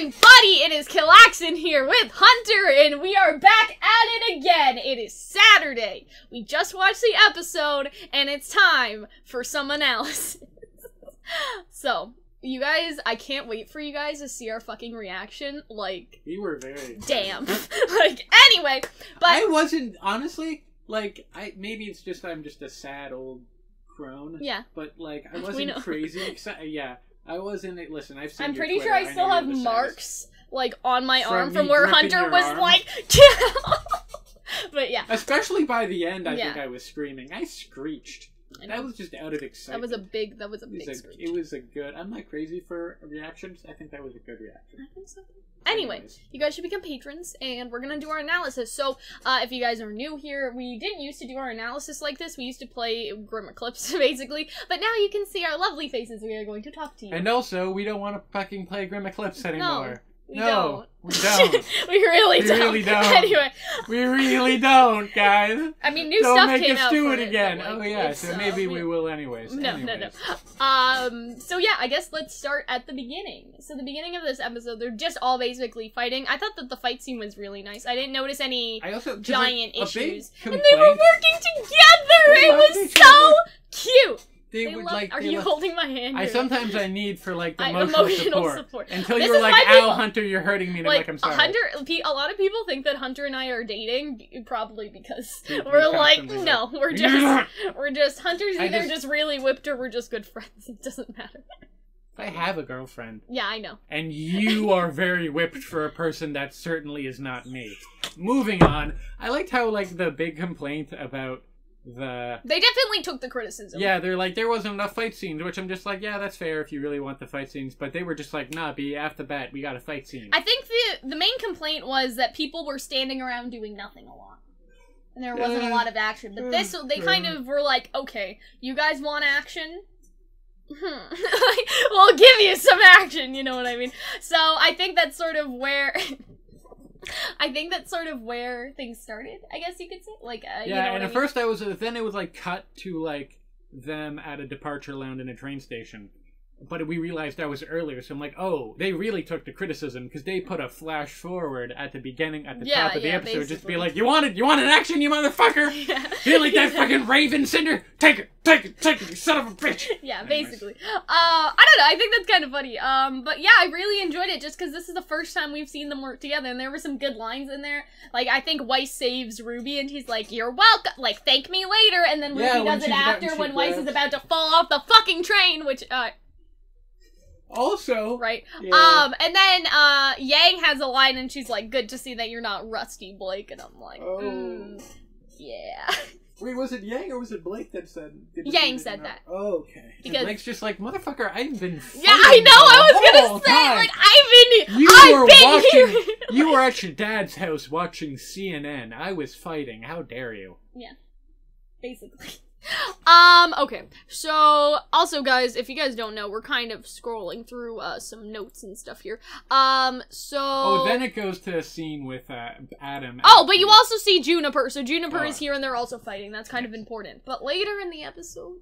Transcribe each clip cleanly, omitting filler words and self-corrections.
everybody, it is Calxiyn here with Hunter, and we are back at it again. It is Saturday. We just watched the episode, and it's time for some analysis. So, you guys, I can't wait for you guys to see our fucking reaction. Like, we were very damn. Like, anyway, but I wasn't, honestly, like, maybe it's just I'm just a sad old crone. Yeah. But, like, I wasn't crazy excited. Yeah. I wasn't. Listen, I've seen. I'm pretty Twitter. sure I still have marks like on my arm from me where gripping Hunter your was arm. like. But yeah. Especially by the end, I think I was screaming. I screeched. That was just out of excitement. That was a big screech. It was a good. I'm not crazy for reactions. I think that was a good reaction. I think so. Anyway, you guys should become patrons, and we're gonna do our analysis. So, if you guys are new here, we didn't used to do our analysis like this. We used to play Grimm clips, basically. But now you can see our lovely faces. We are going to talk to you. And also, we don't want to fucking play Grimm clips anymore. We don't. We don't. We really don't. Really don't. Anyway. We really don't, guys. I mean, new stuff came out. Don't make us do it for again. But, like, oh, yeah, so maybe we will anyways. No. So yeah, I guess let's start at the beginning. So the beginning of this episode, they're just all basically fighting. I thought that the fight scene was really nice. I didn't notice any giant issues. And they were working together! It was so cute! They would like. Are you holding my hand? Sometimes I need for like the emotional support. Until this you were like, "Ow, Hunter, you're hurting me." And like, I'm sorry. A lot of people think that Hunter and I are dating, probably because we're like, no, we're just Hunter's either just really whipped or we're just good friends. It doesn't matter. I have a girlfriend. Yeah, I know. And you are very whipped for a person that certainly is not me. Moving on, I liked how like the big complaint about. They definitely took the criticism. Yeah, they're like, there wasn't enough fight scenes, which I'm just like, yeah, that's fair if you really want the fight scenes, but they were just like, nah, off the bat, we got a fight scene. I think the main complaint was that people were standing around doing nothing a lot. And there wasn't a lot of action. But this, they kind of were like, okay, you guys want action? We'll give you some action, you know what I mean? So, I think that's sort of where... things started, I guess you could say. Like, yeah, you know and at first then it was like cut to like them at a departure lounge in a train station. But we realized that was earlier, so I'm like, oh, they really took the criticism because they put a flash forward at the beginning, at the top of the episode, basically. Just be like, you wanted action, you motherfucker! Yeah. Feel like that fucking Raven Cinder? Take it, you son of a bitch! Yeah, basically. I don't know, I think that's kind of funny. But yeah, I really enjoyed it just because this is the first time we've seen them work together, and there were some good lines in there. Like, I think Weiss saves Ruby, and he's like, you're welcome, like, thank me later, and then Ruby does it after when Weiss is about to fall off the fucking train, which, also, right. Yeah. And then Yang has a line and she's like, good to see that you're not rusty, Blake, and I'm like, yeah. Wait, was it Yang or was it Blake that said Yang said that. Oh, okay. Because Blake's just like, motherfucker, I've been fighting. Yeah, I know, I was gonna say, like, you were at your dad's house watching CNN. I was fighting. How dare you? Yeah. Basically. Okay, so, also, guys, if you guys don't know, we're kind of scrolling through, some notes and stuff here, Oh, then it goes to a scene with, Adam. Oh, but you also see Juniper, so Juniper is here and they're also fighting, that's kind of important, but later in the episode...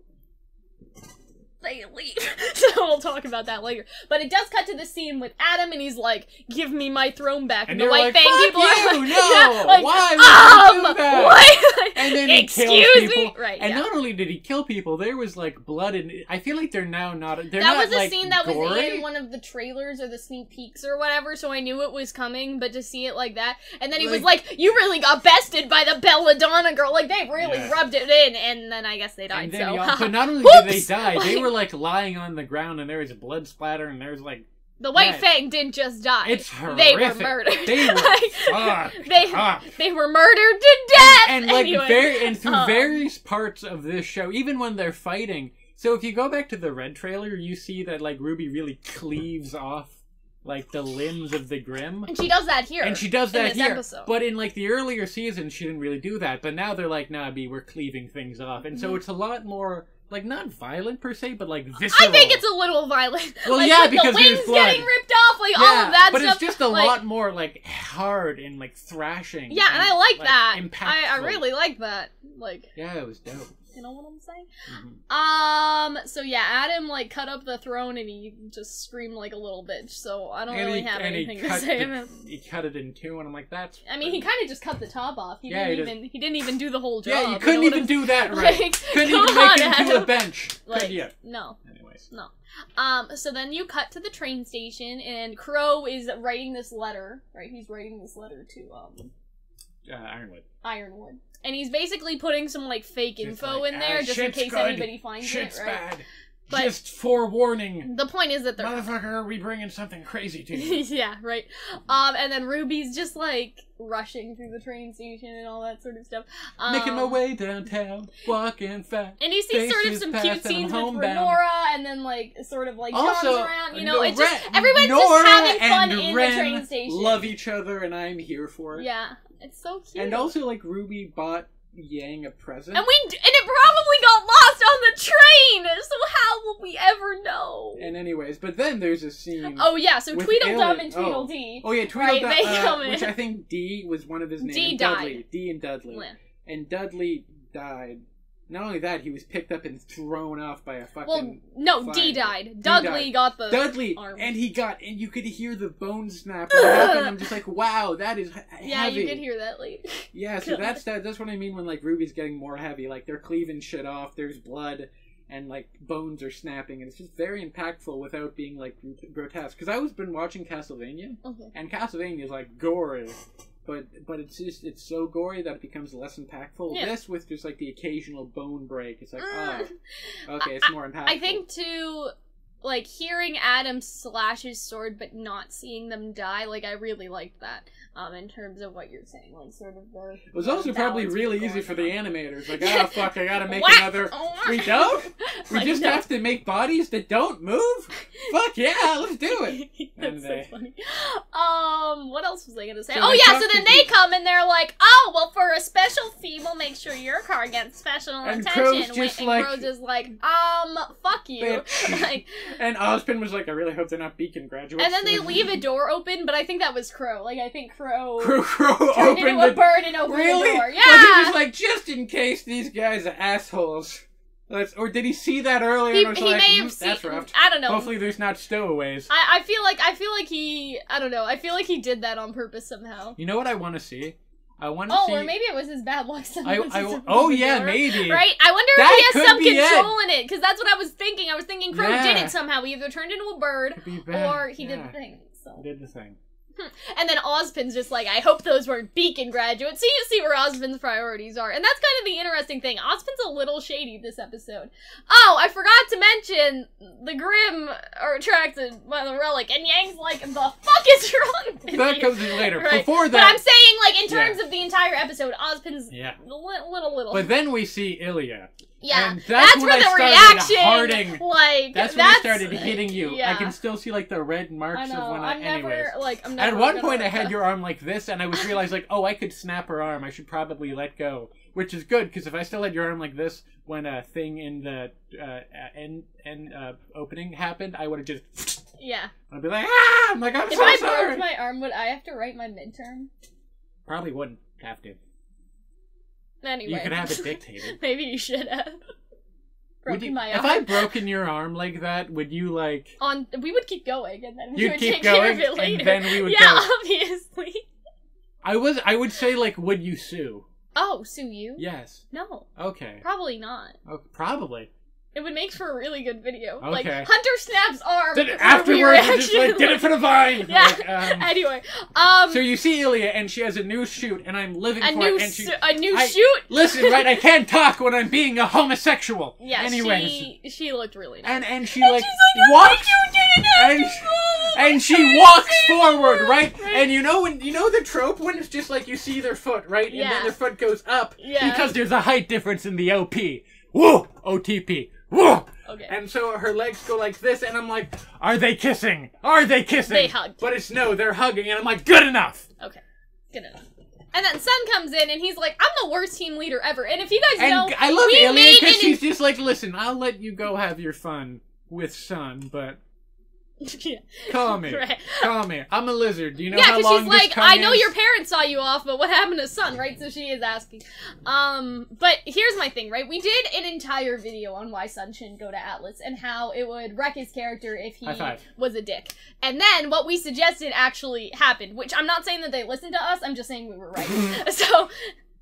they leave. So we'll talk about that later. But it does cut to the scene with Adam, and he's like, "Give me my throne back." And the White Fang people are like, no, like, why would you do that? What? And then he kills people. Right. And not only did he kill people, there was like blood in. I feel like they're now not. They're that not, was a like, scene that gory. was in one of the trailers or the sneak peeks or whatever, so I knew it was coming. But to see it like that, and then he was like, "You really got bested by the Belladonna girl." Like they really rubbed it in, and then I guess they died. And then so, but not only did they die, they were like lying on the ground and there was blood splatter and there was like the White Fang didn't just die. It's horrific. They were murdered. They were they were murdered to death. And like anyway. through various parts of this show, even when they're fighting. So if you go back to the Red trailer, you see that like Ruby really cleaves off like the limbs of the Grimm. And she does that here. And she does that here. Episode. But in like the earlier seasons, she didn't really do that. But now they're like, nah, B, we're cleaving things off. And so it's a lot more. Like, not violent per se, but like visceral. I think it's a little violent. Well, like, yeah, like because the wings there's blood. getting ripped off, like all of that but stuff. But it's just a lot more like hard and like thrashing. Yeah, and I like that. Impactful. I really like that. Like. Yeah, it was dope. You know what I'm saying? Mm-hmm. So yeah, Adam, like, cut up the throne and he just screamed like a little bitch, so I don't really have anything to say about it. He cut it in two, and I'm like, that's... I mean, he kind of just cut the top off. He didn't even do the whole job. Yeah, you couldn't even do that right. Like, couldn't even make him to a bench. Like, yeah. No. Anyways. No. So then you cut to the train station, and Crow is writing this letter, right? He's writing this letter to, Ironwood. And he's basically putting some, like, fake info in there, just in case anybody finds it, right? Bad. But just forewarning. The point is that they're... Motherfucker, are we bringing something crazy to you? Yeah, right. And then Ruby's just, like, rushing through the train station and all that sort of stuff. Making my way downtown, walking fast. And you see sort of some cute scenes with Renora, and then, like, sort of, like, John's around, you know, it's just, everyone's just having fun in the train station. Love each other, and I'm here for it. Yeah, it's so cute. And also, like, Ruby bought Yang a present. And it probably got lost on the train, so how will we ever know? And anyways, but then there's a scene. Oh yeah, so Tweedledum and Tweedledee. Oh yeah, Tweedledum, right, they come in. which I think D was one of his names. D died. Dudley. D and Dudley. Yeah. And Dudley died. Not only that, he was picked up and thrown off by a fucking... Well, no, D died. Dudley got the arm. And you could hear the bone snap right up, and I'm just like, wow, that is heavy. Yeah, you could hear that later. Yeah, so that's what I mean when, like, Ruby's getting more heavy. Like, they're cleaving shit off, there's blood, and, like, bones are snapping, and it's just very impactful without being, like, grotesque. Because I was been watching Castlevania, and Castlevania is, like, gory. But it's so gory that it becomes less impactful. Yeah. This with just like the occasional bone break, it's like, oh, okay, it's more impactful. I think too, like hearing Adam slash his sword, but not seeing them die, like I really liked that. In terms of what you're saying, like sort of the. It was also probably really easy for the animators. Like, oh fuck, I gotta make another. We don't. We just have to make bodies that don't move. Fuck yeah, let's do it. That's so funny. What else was I gonna say? So yeah, so then they come and they're like, oh well, for a special fee, we'll make sure your car gets special attention. Crow's just like, Crow's just like, fuck you. Like, and Ozpin was like, I really hope they're not Beacon graduates. And then they leave a door open, but I think that was Crow. Like I think Crow opened into a bird and opened the door. Yeah. Well, he was like, just in case these guys are assholes. Or did he see that earlier and was like, may have seen, that's rough. I don't know. Hopefully there's not stowaways. I feel like he, I don't know, I feel like he did that on purpose somehow. You know what I want to see? I want to see... or maybe it was his bad luck. Oh yeah, maybe. Right? I wonder if he has some control in it, because that's what I was thinking. I was thinking Crow did it somehow. He either turned into a bird, or he did the thing. So. He did the thing. And then Ozpin's just like, I hope those weren't Beacon graduates. So you see where Ozpin's priorities are. And that's kind of the interesting thing. Ozpin's a little shady this episode. Oh, I forgot to mention, the Grimm are attracted by the relic, and Yang's like, the fuck is wrong with That you? comes in later. Right. Before that... But I'm saying, like, in terms of the entire episode, Ozpin's little. But then we see Ilia. Yeah, and that's where the reaction, like, that's when it started hitting you. Yeah. I can still see, like, the red marks of when I'm never At one point I had your arm like this, and I was realized, like, oh, I could snap her arm. I should probably let go. Which is good, because if I still had your arm like this when a thing in the end opening happened, I would have just... Yeah. I'd be like, ah! I'm like, I'm so sorry! If I broke my arm, would I have to write my midterm? Probably wouldn't have to. Anyway. You could have it dictated. Maybe you should have. My if I broken your arm like that, would you like... We would keep going, and then we would keep take going, care of it later. And then we would go. Obviously. I would say, like, would you sue? Oh, sue you? Yes. No. Okay. Probably not. Oh, probably. It would make for a really good video. Okay. Like, Hunter snaps arm. Afterwards, you just like, did it for the vine! Yeah. Like, anyway. So you see Ilia, and she has a new shoot, and I'm living for it. And a new shoot? Listen, right, I can't talk when I'm being a homosexual. Yeah, anyways. she looked really nice. And she like, walks... And she walks forward, right? And you know the trope when it's just like you see their foot, right? And then their foot goes up. Yeah. Because there's a height difference in the OP. Woo! OTP. Woo! Okay. And so her legs go like this, and I'm like, are they kissing? Are they kissing? They hugged. But it's no, they're hugging, and I'm like, good enough! Okay. Good enough. And then Sun comes in, and he's like, I'm the worst team leader ever. And if you guys know, I love Ilia because she's just like, listen, I'll let you go have your fun with Sun, but... Yeah. Call me. Right. Call me. I'm a lizard. Do you know Yeah, how because long she's this like, tongue I know is? your parents saw you off, but what happened to Sun, right? So she is asking. But here's my thing, right? We did an entire video on why Sun shouldn't go to Atlas and how it would wreck his character if he was a dick. And then what we suggested actually happened, which I'm not saying that they listened to us, I'm just saying we were right. So...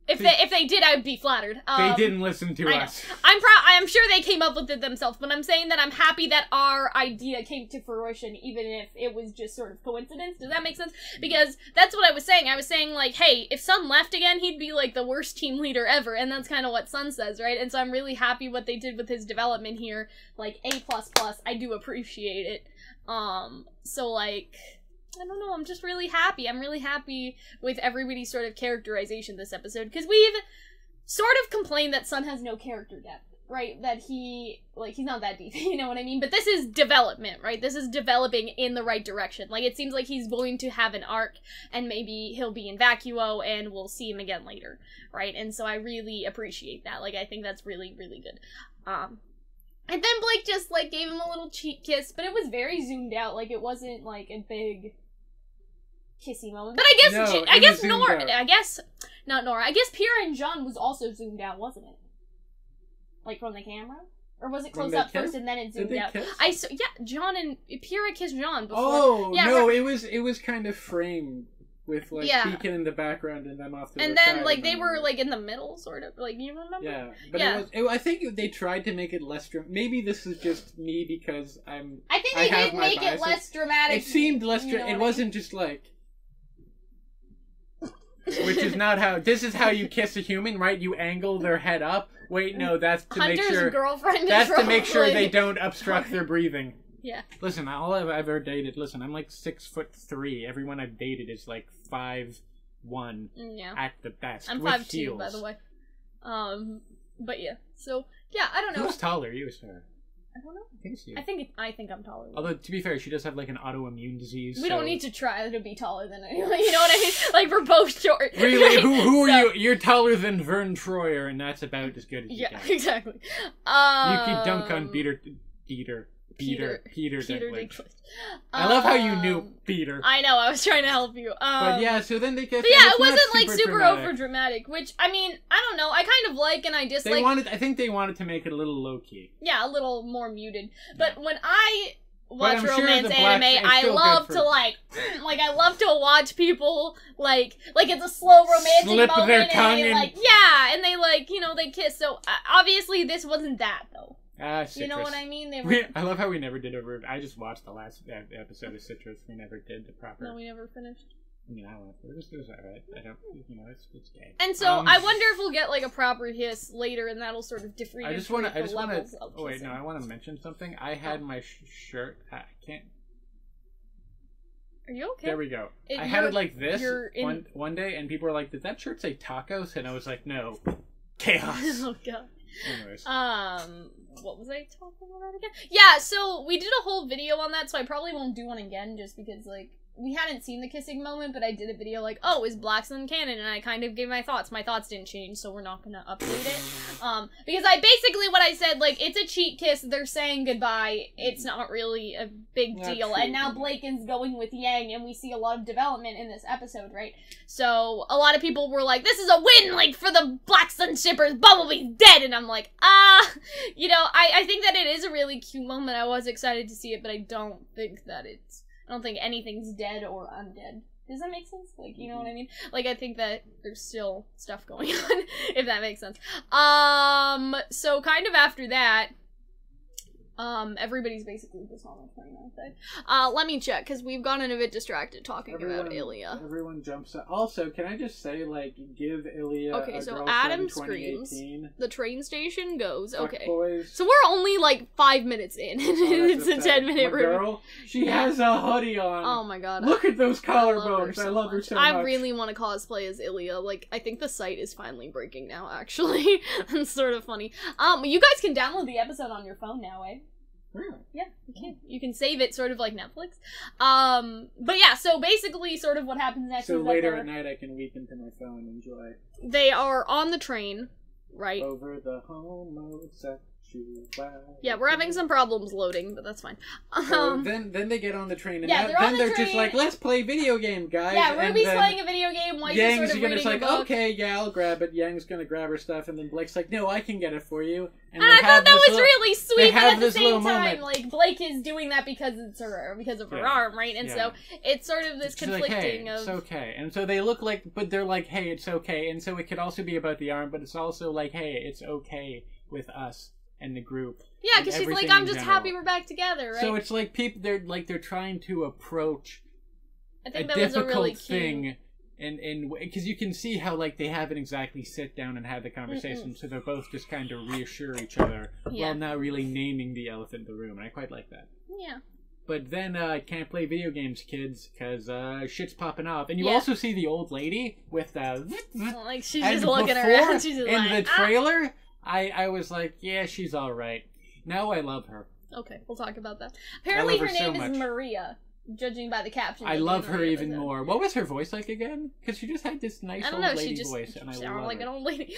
If they did, I would be flattered. They didn't listen to us. I'm sure they came up with it themselves, but I'm saying that I'm happy that our idea came to fruition, even if it was just sort of coincidence. Does that make sense? Because that's what I was saying. I was saying, like, hey, if Sun left again, he'd be, like, the worst team leader ever, and that's kind of what Sun says, right? And so I'm really happy what they did with his development here. Like, A++, I do appreciate it. So, like... I don't know, I'm just really happy. I'm really happy with everybody's sort of characterization this episode, because we've sort of complained that Sun has no character depth, right? That he's not that deep, you know what I mean? But this is development, right? This is developing in the right direction. Like, it seems like he's going to have an arc, and maybe he'll be in Vacuo, and we'll see him again later, right? And so I really appreciate that. Like, I think that's really, really good. And then Blake just, like, gave him a little cheek kiss, but it was very zoomed out. Like, it wasn't, like, a big... kissy moment. But I guess Nora, not Nora, I guess Pyrrha and John was also zoomed out, wasn't it? Like from the camera? Or was it close up first and then it zoomed out? Kiss? Yeah, John and Pyrrha kissed John before. Oh, yeah, no, it was kind of framed with like Beacon in the background and them off to the side. And then like they were like in the middle, sort of. Like, you remember? Yeah, but I think they tried to make it less dramatic. Maybe this is just me because I think they did make it less dramatic. It seemed less dramatic. It wasn't just like... Which is not how... This is how you kiss a human, right? You angle their head up. Wait, no, that's to make sure... Hunter's girlfriend That's to make sure they don't obstruct their breathing. Yeah. Listen, all I've ever dated... Listen, I'm like 6'3". Everyone I've dated is like 5'1". Yeah. At the best. I'm 5'2", by the way. But yeah. So, yeah, I don't know. Who's taller? You, sir? I don't know. I think it's you. I think I'm taller. Although, to be fair, she does have like an autoimmune disease. We don't need to try to be taller than anyone. You know what I mean? Like, we're both short. Really? Right? Who are you? You're taller than Vern Troyer, and that's about as good as you can. Yeah, exactly. You could dunk on Peter Dinklage. I love how you knew Peter. I know, I was trying to help you. But yeah, so then they kept... But yeah, it wasn't like super over dramatic, which, I mean, I don't know, I kind of like and I dislike... I think they wanted to make it a little low-key. Yeah, a little more muted. But when I watch romance anime, I love to I love to watch people, like it's a slow romantic slip moment, their tongue and they they kiss, so obviously this wasn't that, though. You know what I mean? I love how we never did I just watched the last episode of Citrus. We never did the proper... No, we never finished. I mean, I don't know. It was alright. I don't... it's gay. And so, I wonder if we'll get, like, a proper kiss later, and that'll sort of differentiate I just want to... Oh, wait, no, I want to mention something. I had my shirt... I can't... Are you okay? There we go. I had it like this one day, and people were like, did that shirt say tacos? And I was like, no. Chaos. Oh, God. Anyways. What was I talking about again? Yeah, so we did a whole video on that, so I probably won't do one again, just because, like, we hadn't seen the kissing moment, but I did a video like, oh, is Black Sun canon? And I kind of gave my thoughts. My thoughts didn't change, so we're not gonna update it. Because I basically, what I said, like, it's a cheat kiss, they're saying goodbye, it's not really a big deal. And now Blaken's going with Yang, and we see a lot of development in this episode, right? So, a lot of people were like, this is a win, like, for the Black Sun shippers, Bumblebee's dead! And I'm like, you know, I think that it is a really cute moment. I was excited to see it, but I don't think anything's dead or undead. Does that make sense? Like, you know what I mean? Like, I think that there's still stuff going on, if that makes sense. So kind of after that, everybody's basically just on the plane, I think. Let me check, because we've gotten a bit distracted talking about Ilia. Everyone jumps up. Also, can I just say, like, give Ilia okay, a so girlfriend Adam 2018. screams. The train station goes. Okay. Boys. So we're only, like, 5 minutes in. It's a 10-minute review. Girl, she has a hoodie on. Oh my god. Look at those collarbones. I love her so much. I really want to cosplay as Ilia. Like, I think the site is finally breaking now, actually. It's sort of funny. You guys can download the episode on your phone now, eh? Really? Yeah, you can. You can save it sort of like Netflix. But yeah, so basically sort of what happens next so is later at night I can weep into my phone and enjoy. They are on the train, right? Over the homosexual Yeah, we're having some problems loading, but that's fine. So then they get on the train, and yeah, then they're just like, let's play video game, guys. Yeah, Ruby's playing a video game, White's Yang's sort of reading a book. okay, yeah, I'll grab it. Yang's gonna grab her stuff, and then Blake's like, no, I can get it for you. And I thought that was really sweet, but at the same time, moment. like, Blake is doing that because it's because of her arm, right? And so it's sort of this conflicting like, hey, of... it's okay. And so they look like, but they're like, hey, it's okay. And so it could also be about the arm, but it's also like, hey, it's okay with us and the group. Yeah, because she's like, I'm just happy we're back together, right? So it's like people, they're trying to approach I think a that was a difficult really thing, and because you can see how like they haven't exactly sit down and had the conversation, so they're both just kind of reassure each other while not really naming the elephant in the room, and I quite like that. Yeah. But then can't play video games, kids, because shit's popping off, and you also see the old lady with like she's just looking around. She's just in like, the trailer. I was like, yeah, she's all right. Now I love her. Okay, we'll talk about that. Apparently her name is much. Maria, judging by the caption. I love her even more. What was her voice like again? Because she just had this nice old lady voice, and I love like her. an old lady.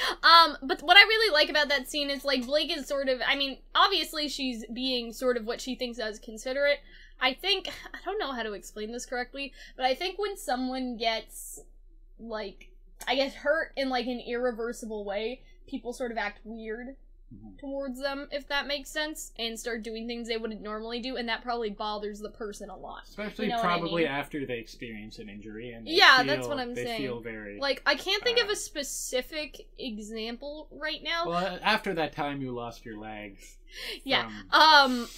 But what I really like about that scene is, like, Blake is sort of, I mean, obviously she's being sort of what she thinks as considerate. I think, I don't know how to explain this correctly, but I think when someone gets, like, I guess hurt in, like, an irreversible way, people sort of act weird towards them, if that makes sense, and start doing things they wouldn't normally do, and that probably bothers the person a lot. Especially you know probably I mean? After they experience an injury. And that's what I'm saying. They feel very... Like, I can't think of a specific example right now. Well, after that time you lost your legs. Yeah.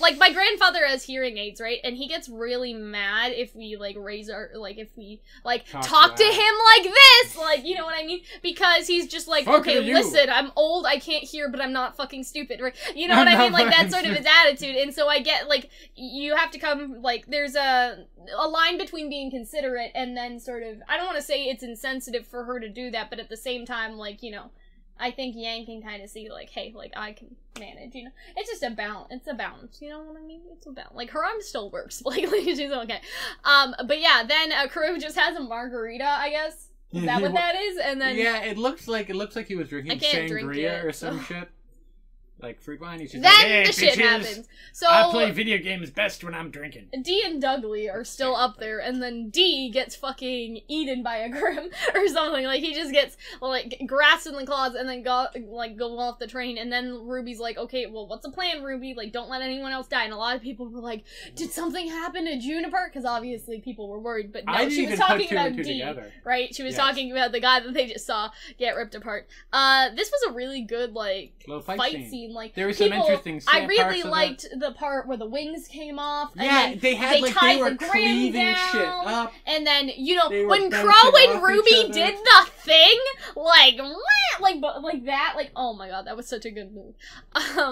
Like, my grandfather has hearing aids, right? And he gets really mad if we, like, raise our, like, if we, like, talk to him like this! Like, you know what I mean? Because he's just like, okay, listen, I'm old, I can't hear, but I'm not fucking stupid, right? You know what I mean? Like, that's sort of his attitude. And so I get, like, you have to come, like, there's a line between being considerate and then sort of, I don't want to say it's insensitive for her to do that, but at the same time, like, you know, I think Yang can kind of see, like, hey, like, I can manage, you know? It's just a balance. It's a balance, you know what I mean? It's a balance. Like, her arm still works. Like, she's okay. But yeah, then Crew just has a margarita, I guess. Is that what that is? And then... Yeah, it looks like he was drinking sangria or some shit. Like, fruit wine, he's just then like, hey, the shit happens. So I play video games best when I'm drinking. D and Dudley are still up there, and then D gets fucking eaten by a Grimm or something. Like, he just gets, like, grass in the claws and then go off the train, and then Ruby's like, okay, well, what's the plan, Ruby? Like, don't let anyone else die. And a lot of people were like, did something happen to Juniper? Because obviously people were worried, but no, she was talking about D, right? She was talking about the guy that they just saw get ripped apart. This was a really good, like, fight scene. Like, there was some interesting I really liked the part where the wings came off. And yeah, then they had tied they were the Grimm cleaving down, shit up. And then, you know, when bouncing Crow and off Ruby each other. did the thing, like that, like, oh my god, that was such a good move.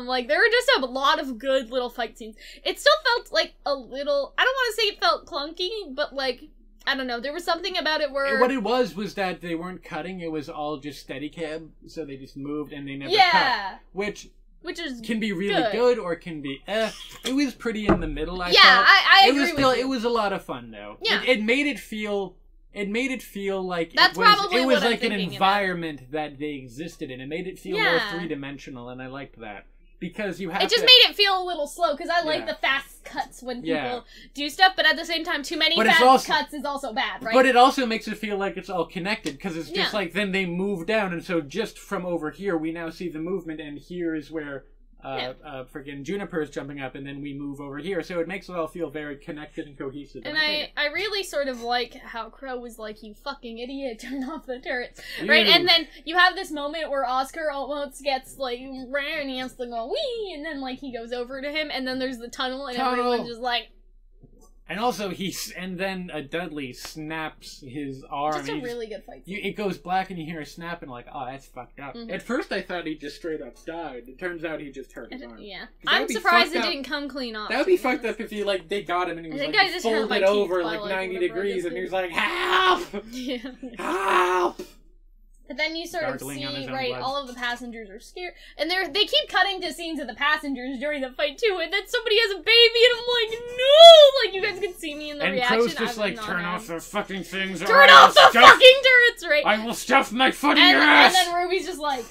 Like, there were just a lot of good little fight scenes. It still felt like a little, I don't want to say it felt clunky, but like, I don't know, there was something about it where... What it was that they weren't cutting, it was all just Steadicam, so they just moved and they never cut. Which is can be really good or can be It was pretty in the middle, I thought. I agree with you. It was a lot of fun, though. Yeah. It made it feel like That's it was what like I'm an environment that they existed in. It made it feel more three-dimensional, and I liked that. Because you have It just made it feel a little slow, because I like the fast cuts when people do stuff, but at the same time, too many fast cuts is also bad, right? But it also makes it feel like it's all connected, because it's just like, then they move down, and so just from over here, we now see the movement, and here is where friggin' Juniper is jumping up, and then we move over here, so it makes it all feel very connected and cohesive. And I really sort of like how Crow was like, you fucking idiot, turn off the turrets, right? And then you have this moment where Oscar almost gets, like, rare, and he has to go, wee, and then, like, he goes over to him, and then there's the tunnel, and everyone's just like... And also, then Dudley snaps his arm. Just a really good fight scene. It goes black and you hear a snap and like, oh, that's fucked up. At first I thought he just straight up died. It turns out he just hurt his arm. Yeah. I'm surprised it didn't come clean off. That would be fucked up if you, like, they got him and he was, like, folded over, like, 90 degrees and he was like, help! Yeah. Help! But then you sort of Gargling on his see, own right, blood. all of the passengers are scared. And they keep cutting to scenes of the passengers during the fight, too. And then somebody has a baby, and I'm like, no! Like, you guys can see me in the and reaction. Crow's just I would like, not turn have. off the fucking things. Turn off the fucking turrets, right? I will stuff my foot in your ass! And then Ruby's just like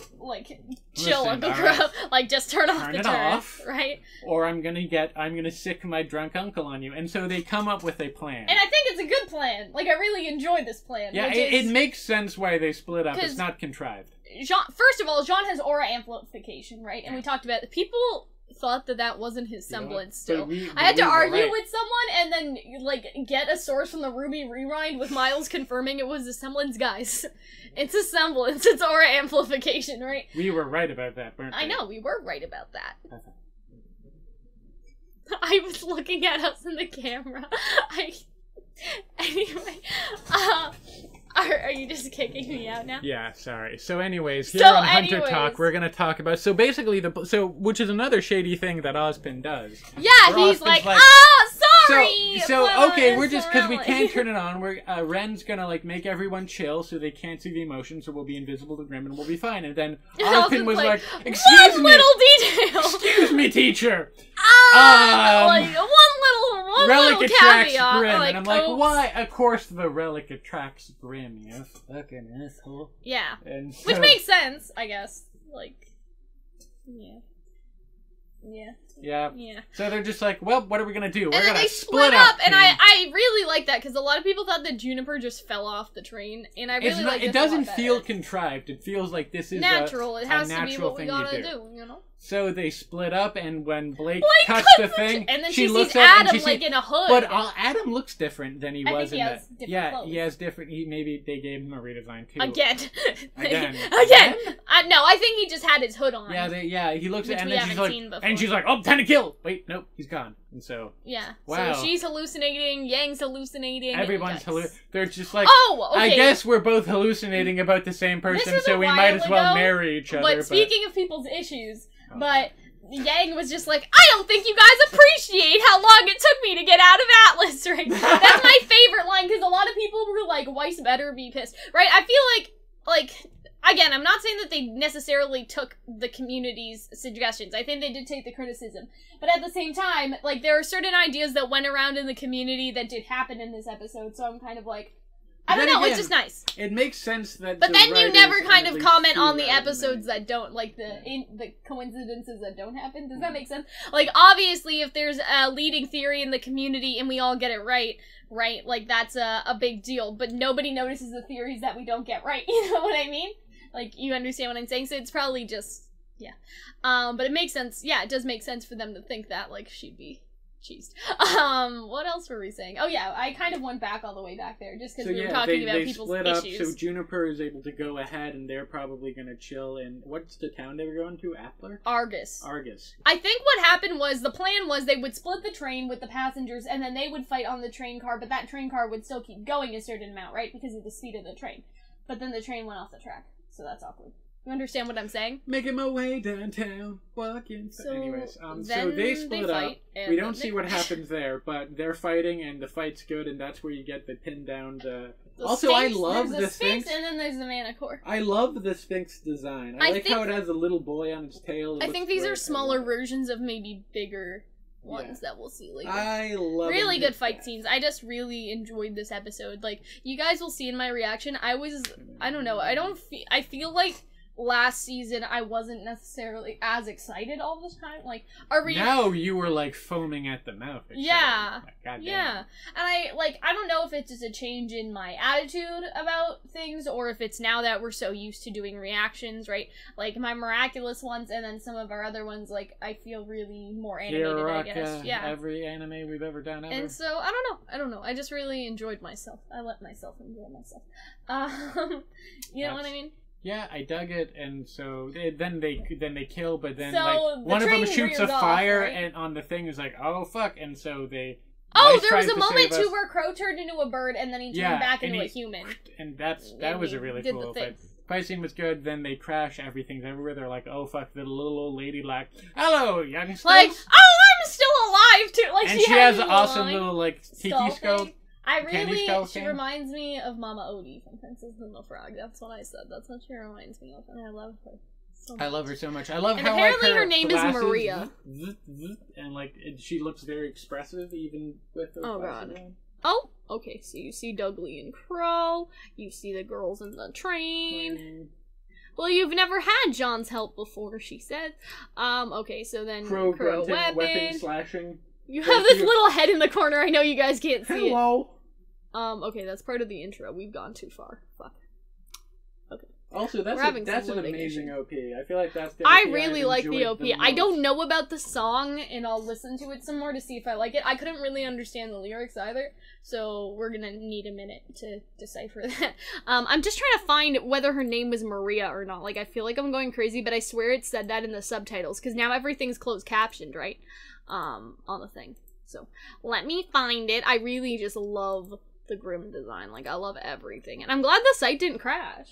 chill, Listen, Uncle alright. Crow. Like, just turn off Turn the it turret, off. right? Or I'm gonna sick my drunk uncle on you. And so they come up with a plan. And I think it's a good plan. Like, I really enjoy this plan. Yeah, which it is, makes sense why they split up. It's 'cause not contrived. Jean, first of all, Jean has aura amplification, right? And we talked about it. People thought that wasn't his semblance still. I had to argue with someone and then, like, get a source from the RWBY Rewind with Miles confirming it was a semblance, guys. It's a semblance. It's aura amplification, right? We were right about that, weren't we? I know, we were right about that. Okay. I was looking at us in the camera. Anyway, are you just kicking me out now? Yeah, sorry. So anyways, here on Hunter Talk, we're gonna talk about, so basically, which is another shady thing that Ozpin does. Yeah, Where he's Ozpin's like, like, oh, sorry! So okay, we're just, because we can't turn it on, Ren's gonna, like, make everyone chill so they can't see the emotion, so we'll be invisible to Grimm and we'll be fine. And then Ozpin was like, excuse one me! little detail! Excuse me, teacher! Like, one relic little attracts caveat. Grimm, Like, and I'm like, oops. why? Of course the relic attracts Grimm, you fucking asshole. Yeah. And so, Which makes sense, I guess. Like, yeah. Yeah. Yeah. Yeah. So they're just like, well, what are we gonna do? We're And then gonna they split up. and I really like that, because a lot of people thought that Juniper just fell off the train, and I really like this it doesn't feel contrived. It feels like this is natural. It has a to be natural what we thing gotta you do, you know? So they split up, and when Blake cuts cuts the thing, and then she she looks sees up Adam, and she like, sees, in a hood. But Adam looks different than he I was think in he has the. different Yeah, clothes. he has different. Maybe they gave him a redesign too. Again. Again. No, I think he just had his hood on. Yeah, he looks Which and we then she's haven't like, seen before. and she's like, oh, time to kill. Wait, nope, he's gone. And so. Yeah. Wow. So she's hallucinating. Yang's hallucinating. Everyone's They're just like, oh, okay. I guess we're both hallucinating about the same person, so we might as well marry each other. But speaking of people's issues, but Yang was just like, I don't think you guys appreciate how long it took me to get out of Atlas, right? That's my favorite line, because a lot of people were like, Weiss better be pissed, right? I feel like, again, I'm not saying that they necessarily took the community's suggestions. I think they did take the criticism. But at the same time, like, there are certain ideas that went around in the community that did happen in this episode, so I'm kind of like, I don't know, it's just nice. It makes sense that. But then you never kind of comment on the episode episodes that don't, like, the coincidences that don't happen. Does that make sense? Like, obviously, if there's a leading theory in the community and we all get it right, like, that's a big deal. But nobody notices the theories that we don't get right, you know what I mean? Like, you understand what I'm saying? So it's probably just, yeah. But it makes sense, yeah, it does make sense for them to think that, like, she'd be cheesed. What else were we saying? Oh yeah, I kind of went back all the way back there, just because we were talking about people's split issues. Up, so Juniper is able to go ahead, and they're probably gonna chill in, what's the town they were going to? Appler? Argus. I think what happened was, the plan was they would split the train with the passengers, and then they would fight on the train car, but that train car would still keep going a certain amount, right? Because of the speed of the train. But then the train went off the track, so that's awkward. You understand what I'm saying? Making my way downtown, walking. So, anyways, so they split up. We don't see what happens there, but they're fighting, and the fight's good, and that's where you get the pin down. Also, Sphinx, I love the Sphinx, and then there's the Manicore. I love the Sphinx design. I like how it has a little boy on its tail. I think these are smaller versions of maybe bigger ones that we'll see later. I love really good fight scenes. I just really enjoyed this episode. Like, you guys will see in my reaction, I don't know, I feel like last season I wasn't necessarily as excited all the time. Like, now you were like foaming at the mouth. Yeah. Like, yeah. And I don't know if it's just a change in my attitude about things, or if it's now that we're so used to doing reactions, right? Like, my miraculous ones, and then some of our other ones, like, I feel really more animated, I guess. Yeah. Every anime we've ever done ever. And so, I don't know. I just really enjoyed myself. I let myself enjoy myself. You know what I mean? Yeah, I dug it, and so then they kill, but then so one of them shoots a fire, right? And on the thing is like, oh fuck, and so they. Oh, there was a moment too where Crow turned into a bird, and then he turned back into a human. And that was a really cool fight. Fight scene was good. Then they crash. Everything's everywhere. They're like, oh fuck, the little old lady like, hello, youngsters. Like, oh, I'm still alive too. Like, and she has an awesome little like tiki skull. Candy spell She can? reminds me of Mama Odie from Princess and the Frog. That's what I said. That's what she reminds me of, and I love her so much. I love her so much. I love and how apparently like, her name is glasses, Maria. And like she looks very expressive even with her glasses on. Oh, okay. So you see Dougley and Crow. You see the girls in the train. Well, you've never had John's help before, she said. Okay, so then Crow weapon slashing. You have this little head in the corner. I know you guys can't see Hello. it. Okay, that's part of the intro. We've gone too far. Fuck. Okay. Also, that's an amazing OP. I feel like that's the I OP really I've like the OP. the I don't most. know about the song, and I'll listen to it some more to see if I like it. I couldn't really understand the lyrics either, so we're gonna need a minute to decipher that. I'm just trying to find whether her name was Maria or not. Like, I feel like I'm going crazy, but I swear it said that in the subtitles, because now everything's closed captioned, right? On the thing. So, let me find it. I really just love the Grimm design. Like, I love everything. And I'm glad the site didn't crash.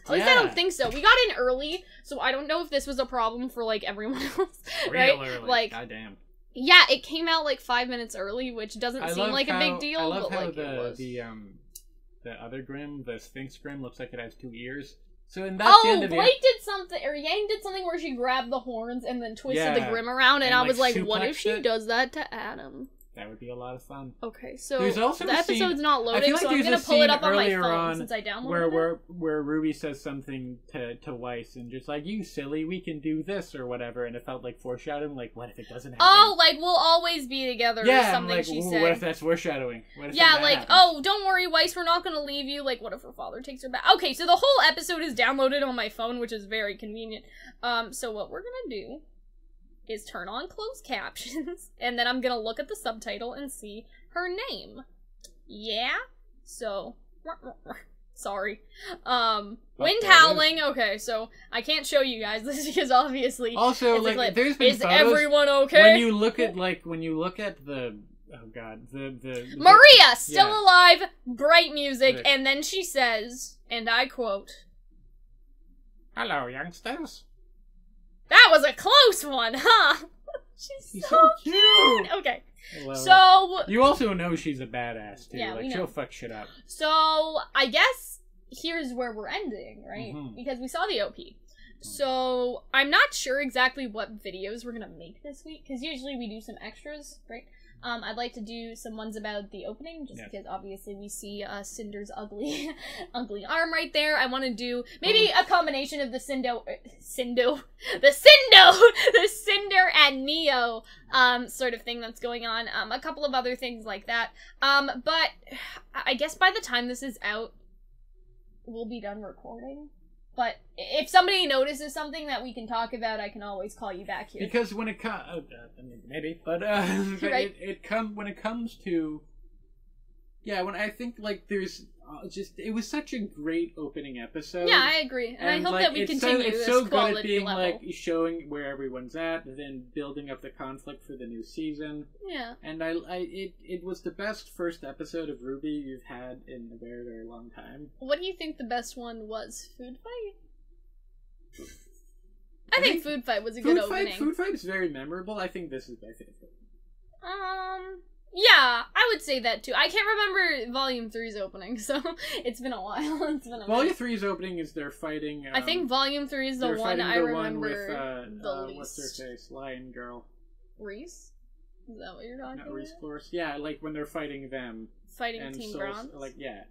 At least I don't think so. We got in early, so I don't know if this was a problem for, like, everyone else. Right? Real early. Like, goddamn. Yeah, it came out, like, 5 minutes early, which doesn't seem like a big deal, I love but, how like, it was. the other Grimm, the Sphinx Grimm, looks like it has 2 ears. So and that's the end of Blake did something, or Yang did something where she grabbed the horns and then twisted the Grimm around, and I was like, what if she does that to Adam? That would be a lot of fun. Okay, so there's also the episode's not loading, like so I'm gonna pull it up on my phone on since I downloaded it. Where Ruby says something to Weiss and just like, you silly, we can do this or whatever, and it felt like foreshadowing, like, what if it doesn't happen? Oh, like, we'll always be together or something like, she said. What if that's foreshadowing? What if like, happens? oh, don't worry, Weiss, we're not gonna leave you. Like, what if her father takes her back? Okay, so the whole episode is downloaded on my phone, which is very convenient. So what we're gonna do is turn on closed captions, and then I'm gonna look at the subtitle and see her name. Yeah? So, sorry. Wind howling, okay, so I can't show you guys this because obviously also, like, there's been is photos, everyone okay? when you look at the, oh god, the Maria, still alive, bright music, and then she says, and I quote, "Hello, youngsters." That was a close one, huh? She's so cute! Okay. So... You also know she's a badass, too. Yeah, like, she'll fuck shit up. So, I guess here's where we're ending, right? Mm-hmm. Because we saw the OP. So, I'm not sure exactly what videos we're gonna make this week, because usually we do some extras, right? I'd like to do some ones about the opening, just because obviously we see Cinder's ugly arm right there. I want to do maybe a combination of the Cinder and Neo, sort of thing that's going on. A couple of other things like that. But I guess by the time this is out, we'll be done recording. But if somebody notices something that we can talk about, I can always call you back here. Because when it comes, maybe, but right. when it comes to, when I think like there's it was such a great opening episode. Yeah, I agree, and I hope that we continue this so quality good at being level. like showing where everyone's at, then building up the conflict for the new season. Yeah, and it was the best first episode of RWBY you've had in a very, very long time. What do you think the best one was? Food Fight? I think Food Fight was a good opening. Food Fight is very memorable. I think this is my favorite. Yeah, I would say that too. I can't remember Volume 3's opening, so it's been a while. Volume 3's opening is they're fighting. I think Volume 3 is the one I remember the least. What's her face? Lion Girl. Reese? Is that what you're talking about? Reese Flores. Yeah, like when they're fighting them. Fighting Team Bronze? Like, yeah.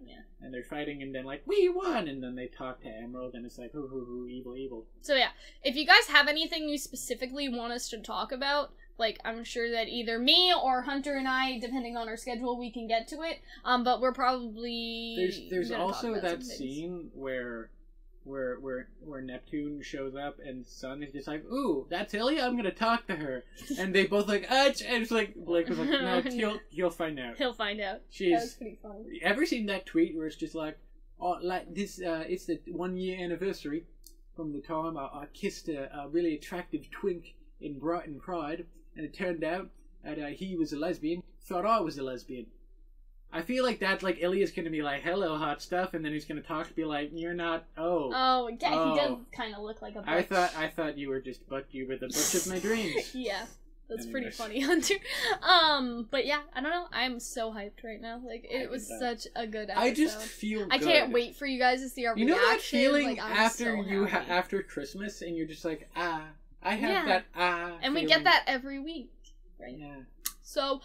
And they're fighting, and then like, we won! And then they talk to Emerald, and it's like, hoo, evil, evil. So yeah, if you guys have anything you specifically want us to talk about, like, I'm sure that either me or Hunter and I, depending on our schedule, we can get to it. But we're probably there's also that scene where Neptune shows up and Sun is just like, ooh, that's Ilia, I'm gonna talk to her. And they both like, and it's like, Blake was like, no, he'll find out. He'll find out. That was pretty funny. Ever seen that tweet where it's just like, oh, like this, it's the 1 year anniversary from the time I kissed a really attractive twink in Brighton Pride, and it turned out that he was a lesbian, thought I was a lesbian. I feel like that's like Ilia's gonna be like, hello, hot stuff, and then he's gonna talk to be like, you're not, he does kind of look like a butch. I thought you were just you were the butch of my dreams. Yeah. That's pretty Anyways. funny, Hunter. But yeah, I don't know. I'm so hyped right now. Like, it was such a good episode. I just feel good. I can't wait for you guys to see our reaction. You know that feeling like, after so after Christmas, and you're just like, I have that and feeling. we get that every week, right? Yeah. So,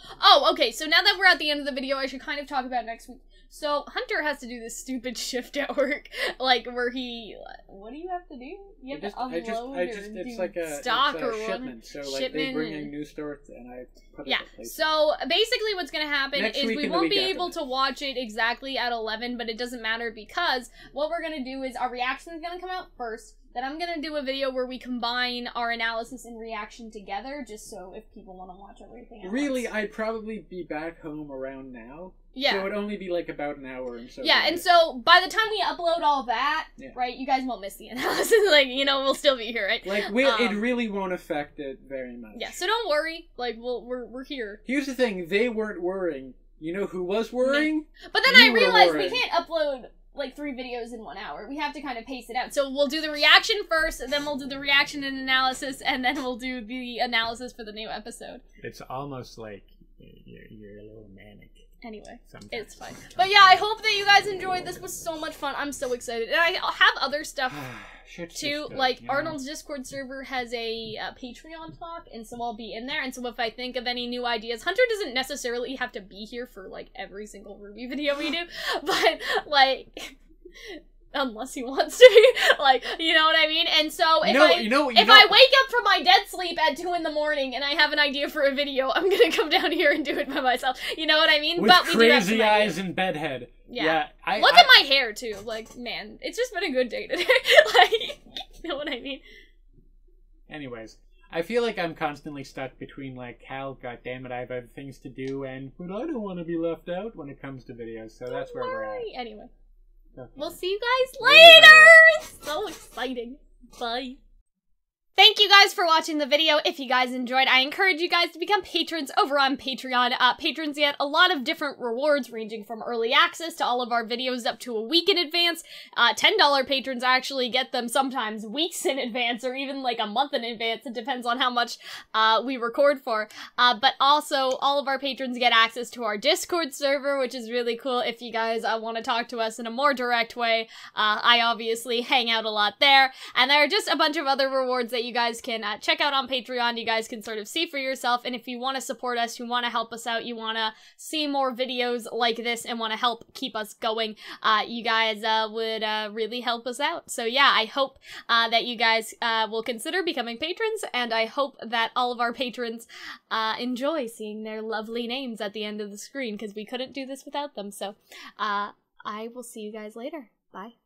okay, so now that we're at the end of the video, I should kind of talk about next week. So, Hunter has to do this stupid shift at work, like, where he, what do you have to do? You have to unload it's like a stock or shipment, so like they bring in new store and I put it in place. So, basically what's going to happen Next is week we and the won't week be after able that. to watch it exactly at 11, but it doesn't matter because what we're going to do is our reaction is going to come out first. Then I'm going to do a video where we combine our analysis and reaction together, just so if people want to watch everything else. Really, I'd probably be back home around now. Yeah. So it'd only be like about an hour and so. Yeah, and so by the time we upload all that, right, you guys won't miss the analysis. Like, you know, we'll still be here, right? Like, it really won't affect it very much. Yeah, so don't worry. Like, we're here. Here's the thing, they weren't worrying. You know who was worrying? But then I realized we can't upload like 3 videos in 1 hour. We have to kind of pace it out. So we'll do the reaction first, then we'll do the reaction and analysis, and then we'll do the analysis for the new episode. It's almost like you're a little manic. Anyway, Sometimes. it's fine. But yeah, I hope that you guys enjoyed. This was so much fun. I'm so excited. And I have other stuff too. Like, Arnold's Discord server has a Patreon talk, and so I'll be in there. And so if I think of any new ideas, Hunter doesn't necessarily have to be here for, like, every single RWBY video we do. But, like, unless he wants to be, like, you know what I mean? And so if I wake up from my dead sleep at 2 in the morning and I have an idea for a video, I'm gonna come down here and do it by myself. You know what I mean? With but we crazy eyes and bedhead. Yeah. Look at my hair too. Like, man, it's just been a good day today. Like, you know what I mean? Anyways, I feel like I'm constantly stuck between, like, Cal, goddammit, I have other things to do, and but I don't want to be left out when it comes to videos. So that's where we're at. Anyway. Okay. We'll see you guys later! It's so exciting. Bye. Thank you guys for watching the video. If you guys enjoyed, I encourage you guys to become patrons over on Patreon. Patrons get a lot of different rewards, ranging from early access to all of our videos up to a week in advance. $10 patrons actually get them sometimes weeks in advance, or even like a month in advance. It depends on how much we record for. But also, all of our patrons get access to our Discord server, which is really cool if you guys want to talk to us in a more direct way. I obviously hang out a lot there. And there are just a bunch of other rewards that you guys can check out on Patreon. You guys can sort of see for yourself, and if you want to support us, you want to help us out, you want to see more videos like this and want to help keep us going, you guys would really help us out. So yeah, I hope that you guys will consider becoming patrons, and I hope that all of our patrons enjoy seeing their lovely names at the end of the screen, because we couldn't do this without them. So I will see you guys later. Bye.